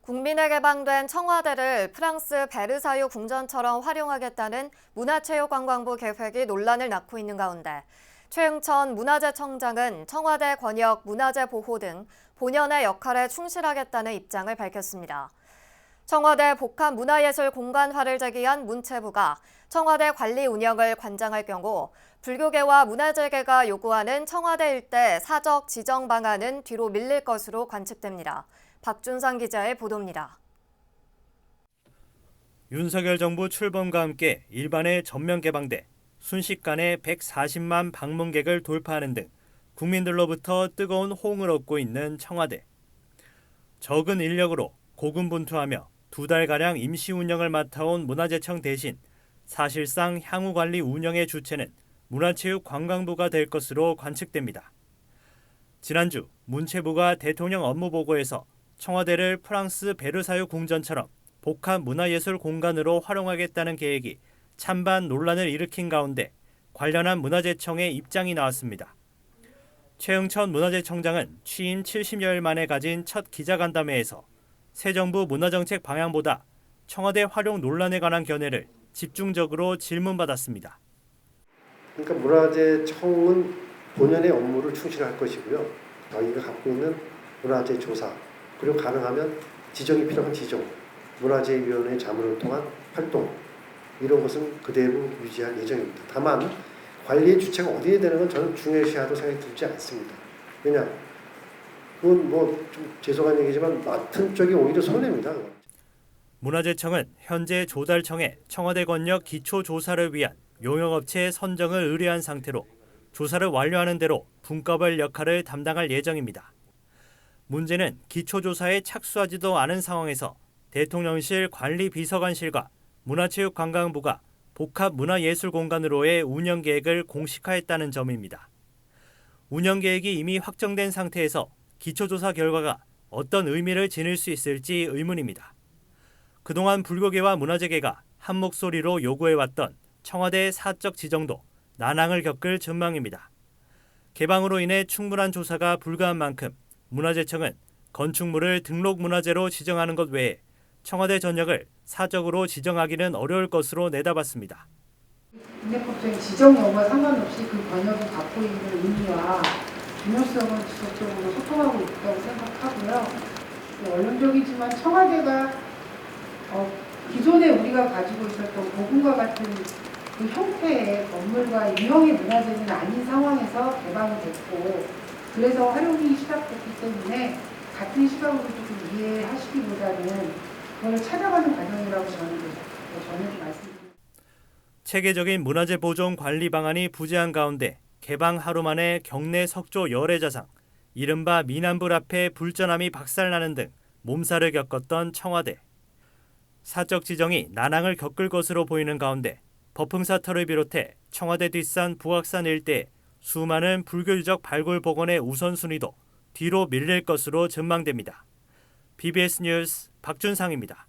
국민에 개방된 청와대를 프랑스 베르사유 궁전처럼 활용하겠다는 문화체육관광부 계획이 논란을 낳고 있는 가운데 최응천 문화재청장은 청와대 권역 문화재 보호 등 본연의 역할에 충실하겠다는 입장을 밝혔습니다. 청와대 복합문화예술공간화를 제기한 문체부가 청와대 관리 운영을 관장할 경우 불교계와 문화재계가 요구하는 청와대 일대 사적 지정 방안은 뒤로 밀릴 것으로 관측됩니다. 박준상 기자의 보도입니다. 윤석열 정부 출범과 함께 일반에 전면 개방돼 순식간에 140만 방문객을 돌파하는 등 국민들로부터 뜨거운 호응을 얻고 있는 청와대. 적은 인력으로 고군분투하며 2달가량 임시 운영을 맡아온 문화재청 대신 사실상 향후 관리 운영의 주체는 문화체육관광부가 될 것으로 관측됩니다. 지난주 문체부가 대통령 업무보고에서 청와대를 프랑스 베르사유 궁전처럼 복합 문화예술 공간으로 활용하겠다는 계획이 찬반 논란을 일으킨 가운데 관련한 문화재청의 입장이 나왔습니다. 최응천 문화재청장은 취임 70여일 만에 가진 첫 기자간담회에서 새 정부 문화정책 방향보다 청와대 활용 논란에 관한 견해를 집중적으로 질문받았습니다. 그러니까 문화재청은 본연의 업무를 충실할 것이고요. 저희가 갖고 있는 문화재 조사, 그리고 가능하면 지정이 필요한 지정, 문화재위원회 자문을 통한 활동, 이런 것은 그대로 유지할 예정입니다. 다만 관리의 주체가 어디에 되는 건 저는 중요시하다고 생각이 들지 않습니다. 왜냐, 그건 좀 죄송한 얘기지만 맡은 쪽이 오히려 손해입니다. 문화재청은 현재 조달청에 청와대 권역 기초조사를 위한 용역업체 선정을 의뢰한 상태로 조사를 완료하는 대로 분과별 역할을 담당할 예정입니다. 문제는 기초조사에 착수하지도 않은 상황에서 대통령실 관리비서관실과 문화체육관광부가 복합문화예술공간으로의 운영계획을 공식화했다는 점입니다. 운영계획이 이미 확정된 상태에서 기초조사 결과가 어떤 의미를 지닐 수 있을지 의문입니다. 그동안 불교계와 문화재계가 한 목소리로 요구해왔던 청와대의 사적 지정도 난항을 겪을 전망입니다. 개방으로 인해 충분한 조사가 불가한 만큼 문화재청은 건축물을 등록문화재로 지정하는 것 외에 청와대 전역을 사적으로 지정하기는 어려울 것으로 내다봤습니다. 국내법적인 지정 여부와 상관없이 그 번역이 갖고 있는 의미와 중요성을 지속적으로 소통하고 있다고 생각하고요. 원론적이지만 청와대가 기존에 우리가 가지고 있었던 고궁과 같은 그 형태의 건물과 유형의 문화재는 아닌 상황에서 개방이 됐고, 그래서 활용이 시작됐기 때문에 같은 시각으로 조금 이해하시기보다는 그걸 찾아가는 과정이라고 저는 말씀드립니다. 체계적인 문화재 보존 관리 방안이 부재한 가운데 개방 하루 만에 경내 석조 열애자상, 이른바 미남불 앞에 불전함이 박살나는 등 몸살을 겪었던 청와대. 사적 지정이 난항을 겪을 것으로 보이는 가운데 법흥사터를 비롯해 청와대 뒷산 북악산 일대에 수많은 불교 유적 발굴 복원의 우선순위도 뒤로 밀릴 것으로 전망됩니다. BBS 뉴스 박준상입니다.